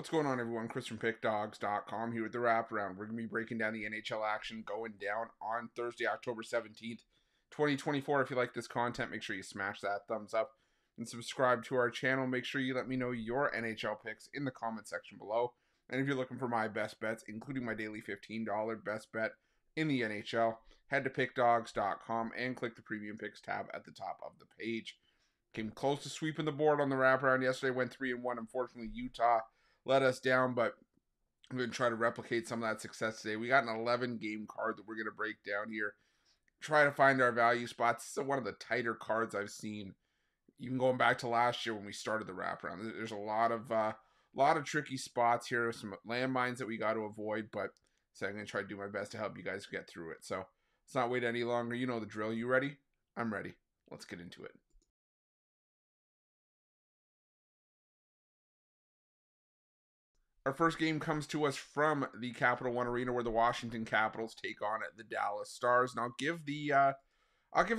What's going on, everyone? Chris from Pickdawgz.com here with the Wraparound. We're going to be breaking down the NHL action going down on Thursday, October 17th, 2024. If you like this content, make sure you smash that thumbs up and subscribe to our channel. Make sure you let me know your NHL picks in the comment section below. And if you're looking for my best bets, including my daily $15 best bet in the NHL, head to Pickdawgz.com and click the Premium Picks tab at the top of the page. Came close to sweeping the board on the Wraparound yesterday, went 3-1. Unfortunately, Utah let us down, but I'm going to try to replicate some of that success today. We got an 11-game card that we're going to break down here. Try to find our value spots. This is one of the tighter cards I've seen, even going back to last year when we started the Wraparound. There's a lot of tricky spots here, some landmines that we got to avoid, but so I'm going to try to do my best to help you guys get through it. So let's not wait any longer. You know the drill. You ready? I'm ready. Let's get into it. Our first game comes to us from the Capital One Arena, where the Washington Capitals take on the Dallas Stars. And I'll give the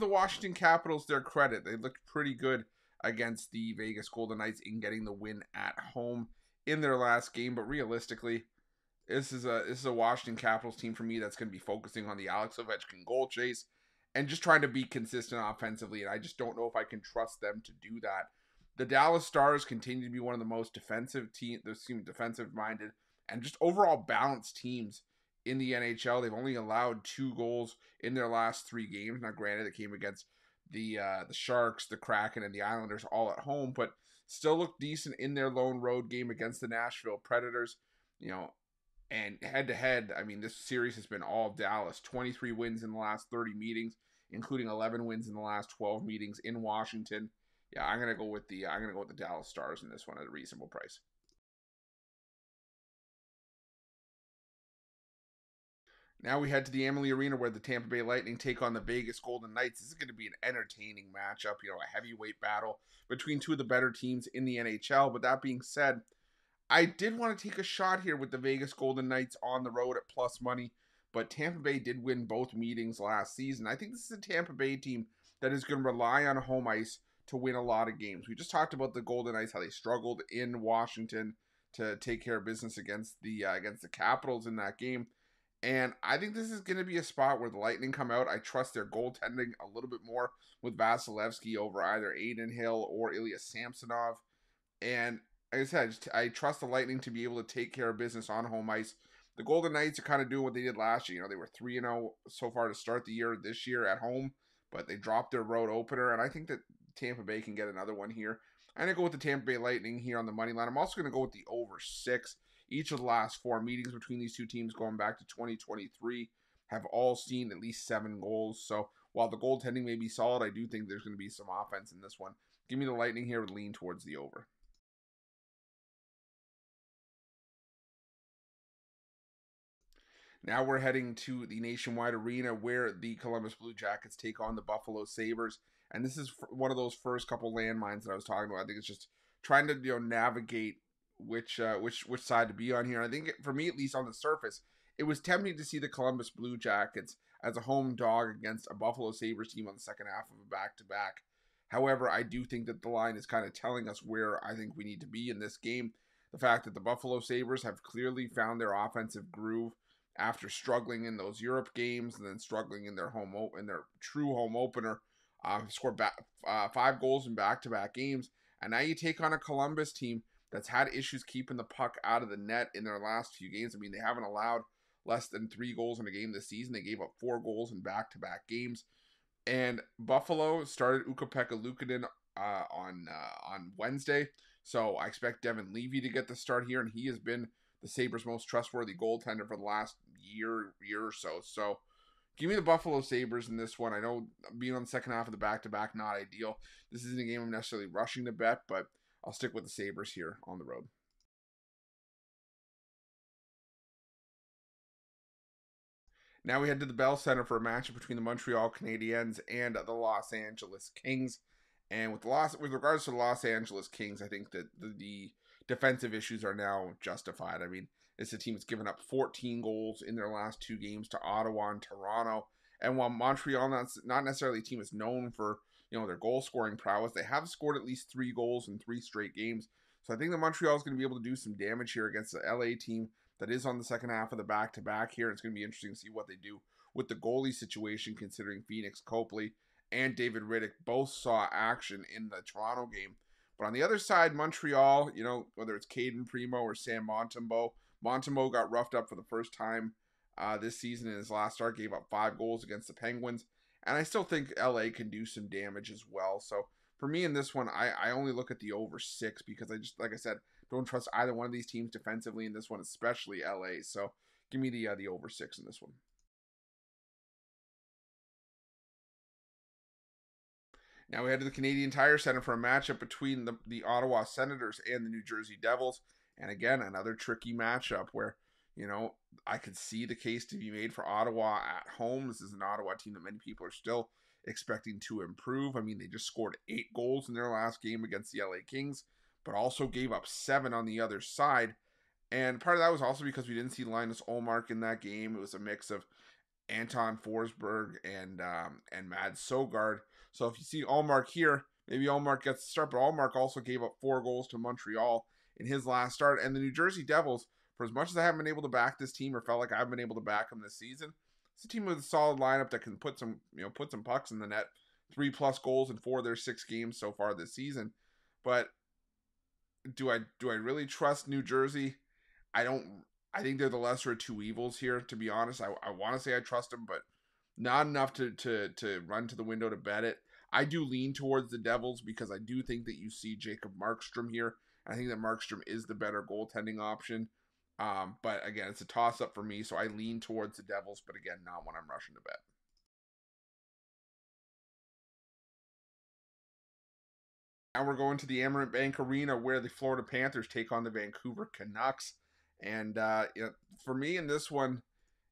Washington Capitals their credit. They looked pretty good against the Vegas Golden Knights in getting the win at home in their last game. But realistically, this is a Washington Capitals team for me that's going to be focusing on the Alex Ovechkin goal chase and just trying to be consistent offensively. And I just don't know if I can trust them to do that. The Dallas Stars continue to be one of the most defensive defensive-minded, and just overall balanced teams in the NHL. They've only allowed 2 goals in their last 3 games. Now, granted, it came against the Sharks, the Kraken, and the Islanders all at home, but still looked decent in their lone road game against the Nashville Predators. You know, and head-to-head, I mean, this series has been all Dallas. 23 wins in the last 30 meetings, including 11 wins in the last 12 meetings in Washington. Yeah, I'm gonna go with the Dallas Stars in this one at a reasonable price. Now we head to the Amalie Arena, where the Tampa Bay Lightning take on the Vegas Golden Knights. This is going to be an entertaining matchup, a heavyweight battle between two of the better teams in the NHL. But that being said, I did want to take a shot here with the Vegas Golden Knights on the road at plus money, but Tampa Bay did win both meetings last season. I think this is a Tampa Bay team that is going to rely on home ice to win a lot of games. We just talked about the Golden Knights, how they struggled in Washington to take care of business against the Capitals in that game. And I think this is going to be a spot where the Lightning come out. I trust their goaltending a little bit more with Vasilevsky over either Adin Hill or Ilya Samsonov. And like I said, I trust the Lightning to be able to take care of business on home ice. The Golden Knights are kind of doing what they did last year. They were 3-0 so far to start the year this year at home, but they dropped their road opener. And I think that Tampa Bay can get another one here. I'm going to go with the Tampa Bay Lightning here on the money line. I'm also going to go with the over 6. Each of the last 4 meetings between these two teams going back to 2023 have all seen at least 7 goals. So while the goaltending may be solid, I do think there's going to be some offense in this one. Give me the Lightning here with lean towards the over. Now we're heading to the Nationwide Arena, where the Columbus Blue Jackets take on the Buffalo Sabres. And this is one of those first couple landmines that I was talking about. I think it's just trying to navigate which side to be on here. I think for me, at least on the surface, it was tempting to see the Columbus Blue Jackets as a home dog against a Buffalo Sabres team on the second half of a back-to-back. However, I do think that the line is kind of telling us where I think we need to be in this game. The fact that the Buffalo Sabres have clearly found their offensive groove after struggling in those Europe games and then struggling in their true home opener. Scored 5 goals in back-to-back games, and now you take on a Columbus team that's had issues keeping the puck out of the net in their last few games. I mean, they haven't allowed less than 3 goals in a game this season. They gave up 4 goals in back-to-back games, and Buffalo started Ukko-Pekka Luukkonen on Wednesday, so I expect Devin Levy to get the start here, and he has been the Sabres' most trustworthy goaltender for the last year or so. So give me the Buffalo Sabres in this one. I know being on the second half of the back-to-back, not ideal. This isn't a game I'm necessarily rushing to bet, but I'll stick with the Sabres here on the road. Now we head to the Bell Center for a matchup between the Montreal Canadiens and the Los Angeles Kings. And with regards to the Los Angeles Kings, I think that the defensive issues are now justified. I mean, it's a team that's given up 14 goals in their last 2 games to Ottawa and Toronto. And while Montreal not necessarily a team that's known for their goal scoring prowess, they have scored at least 3 goals in 3 straight games. So I think that Montreal is going to be able to do some damage here against the LA team that is on the second half of the back-to-back here. It's going to be interesting to see what they do with the goalie situation, considering Phoenix Copley and David Riddick both saw action in the Toronto game. But on the other side, Montreal, whether it's Caden Primo or Sam Montembeault got roughed up for the first time this season in his last start, gave up 5 goals against the Penguins. And I still think LA can do some damage as well. So for me in this one, I only look at the over 6 because I just, like I said, don't trust either one of these teams defensively in this one, especially LA. So give me the over 6 in this one. Now we head to the Canadian Tire Center for a matchup between the Ottawa Senators and the New Jersey Devils. And again, another tricky matchup where, I could see the case to be made for Ottawa at home. This is an Ottawa team that many people are still expecting to improve. I mean, they just scored 8 goals in their last game against the LA Kings, but also gave up 7 on the other side. And part of that was also because we didn't see Linus Ullmark in that game. It was a mix of Anton Forsberg and Mads Søgaard. So if you see Ullmark here, maybe Ullmark gets the start, but Ullmark also gave up 4 goals to Montreal in his last start. And the New Jersey Devils, for as much as I haven't been able to back this team or felt like I've been able to back them this season, it's a team with a solid lineup that can put some pucks in the net. 3+ goals in 4 of their 6 games so far this season. But do I really trust New Jersey? I don't. I think they're the lesser of 2 evils here, to be honest. I want to say I trust them, but not enough to run to the window to bet it. I do lean towards the Devils because I do think that you see Jacob Markstrom here. I think that Markstrom is the better goaltending option. But again, it's a toss-up for me, so I lean towards the Devils, but again, not one I'm rushing to bet. Now we're going to the Amerant Bank Arena where the Florida Panthers take on the Vancouver Canucks. And for me in this one,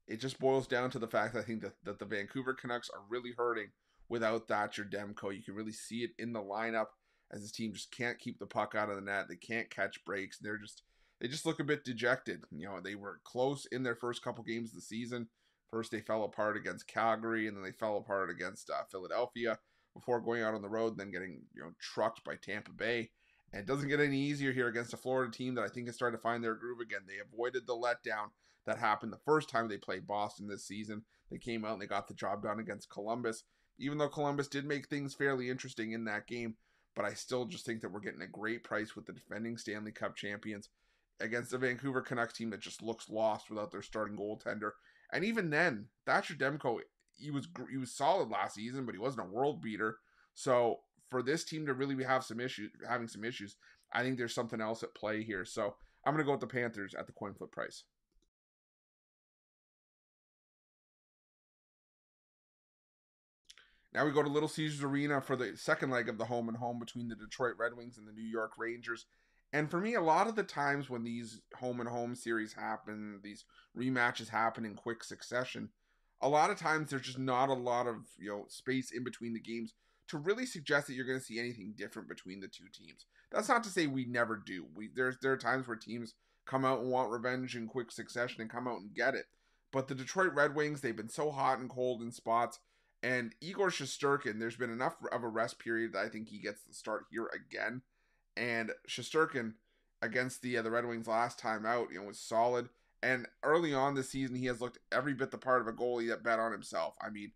it just boils down to the fact that I think that the Vancouver Canucks are really hurting without Thatcher Demko. You can really see it in the lineup as this team just can't keep the puck out of the net. They can't catch breaks. They just look a bit dejected. They were close in their first couple games of the season. First, they fell apart against Calgary, and then they fell apart against Philadelphia before going out on the road and then getting trucked by Tampa Bay. And it doesn't get any easier here against a Florida team that I think is starting to find their groove again. They avoided the letdown that happened the first time they played Boston this season. They came out and they got the job done against Columbus, even though Columbus did make things fairly interesting in that game. But I still just think that we're getting a great price with the defending Stanley Cup champions against the Vancouver Canucks team that just looks lost without their starting goaltender. And even then, Thatcher Demko, he was solid last season, but he wasn't a world beater. So for this team to really having some issues, I think there's something else at play here. So I'm going to go with the Panthers at the coin flip price. Now we go to Little Caesars Arena for the second leg of the home and home between the Detroit Red Wings and the New York Rangers. And for me, a lot of the times when these home and home series happen, these rematches happen in quick succession, a lot of times there's just not a lot of space in between the games to really suggest that you're going to see anything different between the two teams. That's not to say we never do. There are times where teams come out and want revenge in quick succession and come out and get it. But the Detroit Red Wings, they've been so hot and cold in spots. And Igor Shesterkin, there's been enough of a rest period that I think he gets the start here again. And Shesterkin against the Red Wings last time out, was solid. And early on this season, he has looked every bit the part of a goalie that bet on himself. I mean,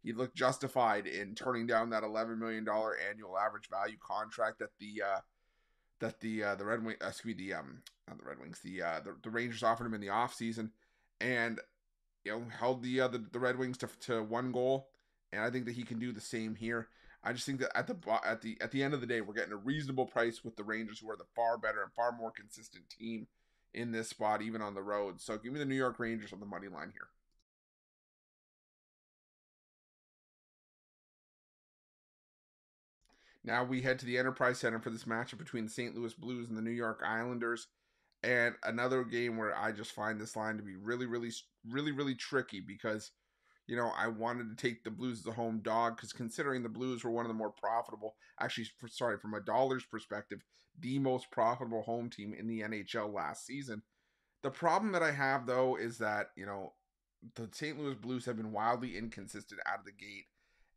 he looked justified in turning down that $11 million annual average value contract that the Red Wings, not the Red Wings, the Rangers offered him in the offseason, and held the Red Wings to 1 goal. And I think that he can do the same here. I just think that at the end of the day, we're getting a reasonable price with the Rangers, who are the far better and far more consistent team in this spot, even on the road. So give me the New York Rangers on the money line here. Now we head to the Enterprise Center for this matchup between the St. Louis Blues and the New York Islanders. And another game where I just find this line to be really tricky because, I wanted to take the Blues as a home dog because considering the Blues were one of the more profitable, from a dollar's perspective, the most profitable home team in the NHL last season. The problem that I have, though, is that, the St. Louis Blues have been wildly inconsistent out of the gate.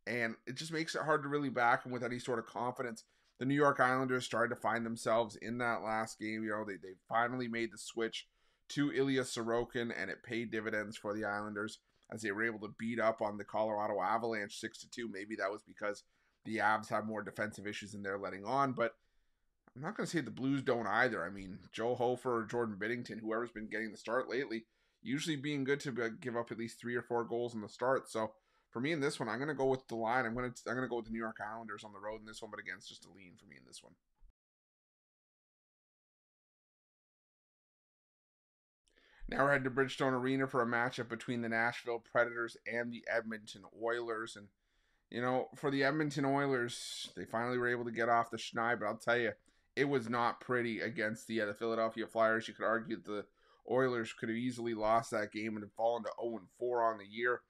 And it just makes it hard to really back them with any sort of confidence the New York Islanders started to find themselves in that last game. They finally made the switch to Ilya Sorokin, and it paid dividends for the Islanders as they were able to beat up on the Colorado Avalanche 6-2. Maybe that was because the Avs have more defensive issues than they're letting on, but I'm not going to say the Blues don't either. I mean, Joe Hofer or Jordan Binnington, whoever's been getting the start lately, usually being good to give up at least 3 or 4 goals in the start. So for me in this one, I'm going to go with the line. I'm going to go with the New York Islanders on the road in this one, but again, it's just a lean for me in this one. Now we're heading to Bridgestone Arena for a matchup between the Nashville Predators and the Edmonton Oilers. And, for the Edmonton Oilers, they finally were able to get off the schneid, but I'll tell you, it was not pretty against the Philadelphia Flyers. You could argue that the Oilers could have easily lost that game and have fallen to 0-4 on the year.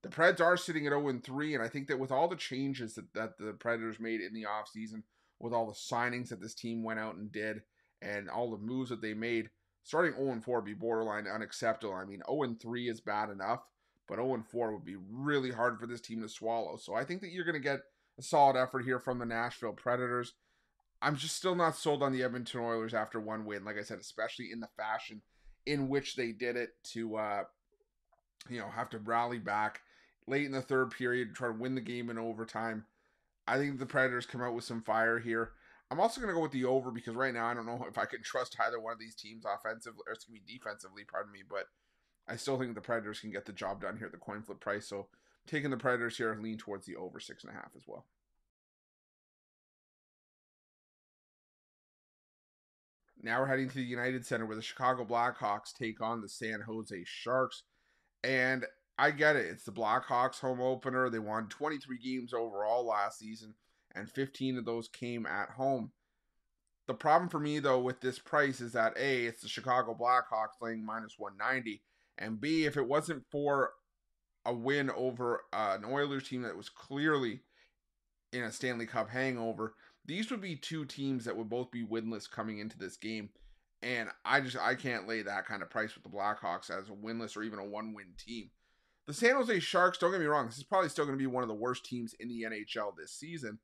The Preds are sitting at 0-3, and I think that with all the changes that the Predators made in the offseason, with all the signings that this team went out and did, and all the moves that they made, starting 0-4 would be borderline unacceptable. I mean, 0-3 is bad enough, but 0-4 would be really hard for this team to swallow. So I think that you're going to get a solid effort here from the Nashville Predators. I'm just still not sold on the Edmonton Oilers after one win, like I said, especially in the fashion in which they did it to, have to rally back late in the third period, try to win the game in overtime. I think the Predators come out with some fire here. I'm also going to go with the over because right now I don't know if I can trust either one of these teams defensively, but I still think the Predators can get the job done here at the coin flip price. So taking the Predators here, lean towards the over 6.5 as well. Now we're heading to the United Center where the Chicago Blackhawks take on the San Jose Sharks. And I get it. It's the Blackhawks home opener. They won 23 games overall last season, and 15 of those came at home. The problem for me, though, with this price is that, A, it's the Chicago Blackhawks laying -190, and B, if it wasn't for a win over an Oilers team that was clearly in a Stanley Cup hangover, these would be two teams that would both be winless coming into this game. And I can't lay that kind of price with the Blackhawks as a winless or even a one-win team. The San Jose Sharks, don't get me wrong, this is probably still going to be one of the worst teams in the NHL this season.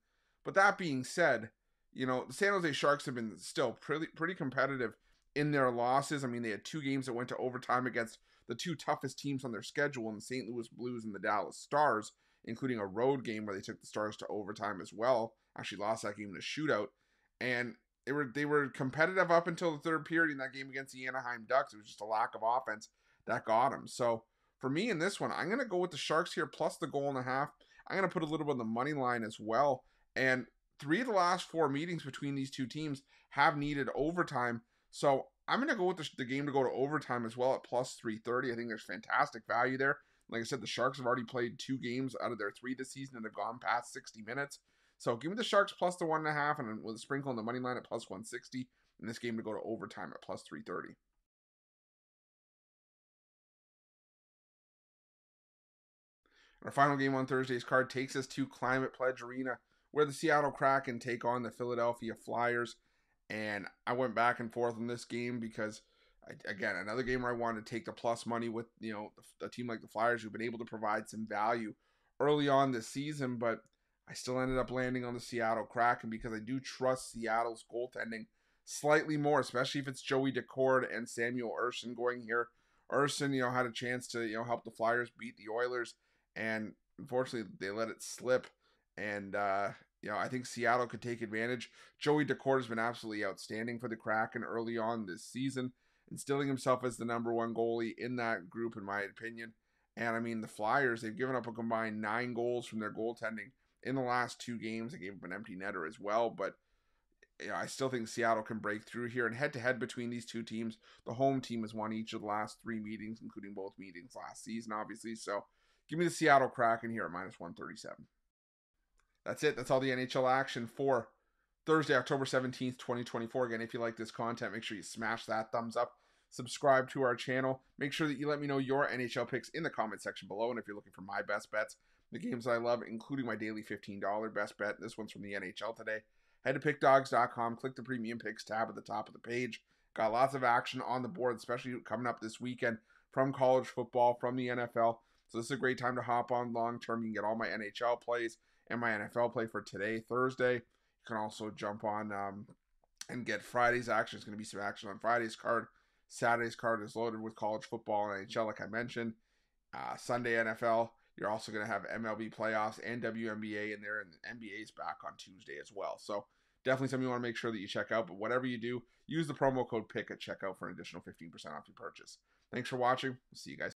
But that being said, the San Jose Sharks have been still pretty competitive in their losses. I mean, they had 2 games that went to overtime against the 2 toughest teams on their schedule in the St. Louis Blues and the Dallas Stars, including a road game where they took the Stars to overtime as well. Actually lost that game in a shootout. And they were competitive up until the third period in that game against the Anaheim Ducks. It was just a lack of offense that got them. So for me in this one, I'm going to go with the Sharks here plus the 1.5. I'm going to put a little bit on the money line as well. And 3 of the last 4 meetings between these two teams have needed overtime. So I'm going to go with the game to go to overtime as well at plus 330. I think there's fantastic value there. Like I said, the Sharks have already played 2 games out of their 3 this season and have gone past 60 minutes. So give me the Sharks plus the 1.5 and with a sprinkle on the money line at plus 160. And this game to go to overtime at plus 330. Our final game on Thursday's card takes us to Climate Pledge Arena, where the Seattle Kraken take on the Philadelphia Flyers. And I went back and forth on this game because, again, another game where I wanted to take the plus money with, a team like the Flyers who've been able to provide some value early on this season. But I still ended up landing on the Seattle Kraken because I do trust Seattle's goaltending slightly more, especially if it's Joey Decord and Samuel Ersson going here. Ersson, had a chance to, help the Flyers beat the Oilers, and unfortunately they let it slip. And, I think Seattle could take advantage. Joey Decord has been absolutely outstanding for the Kraken early on this season, instilling himself as the number 1 goalie in that group, in my opinion. And, I mean, the Flyers, they've given up a combined 9 goals from their goaltending in the last 2 games. They gave up an empty netter as well, but I still think Seattle can break through here. And head-to-head between these two teams, the home team has won each of the last 3 meetings, including both meetings last season, obviously. So give me the Seattle Kraken here at -137. That's it. That's all the NHL action for Thursday, October 17th, 2024. Again, if you like this content, make sure you smash that thumbs up. Subscribe to our channel. Make sure that you let me know your NHL picks in the comment section below. And if you're looking for my best bets, the games I love, including my daily $15 best bet, this one's from the NHL today, head to pickdawgz.com, click the premium picks tab at the top of the page. Got lots of action on the board, especially coming up this weekend from college football, from the NFL. So this is a great time to hop on long term. You can get all my NHL plays and my NFL play for today, Thursday. You can also jump on and get Friday's action. There's going to be some action on Friday's card. Saturday's card is loaded with college football and NHL, like I mentioned. Sunday NFL. You're also going to have MLB playoffs and WNBA in there, and the NBA's back on Tuesday as well. So definitely something you want to make sure that you check out. But whatever you do, use the promo code PICK at checkout for an additional 15% off your purchase. Thanks for watching. We'll see you guys.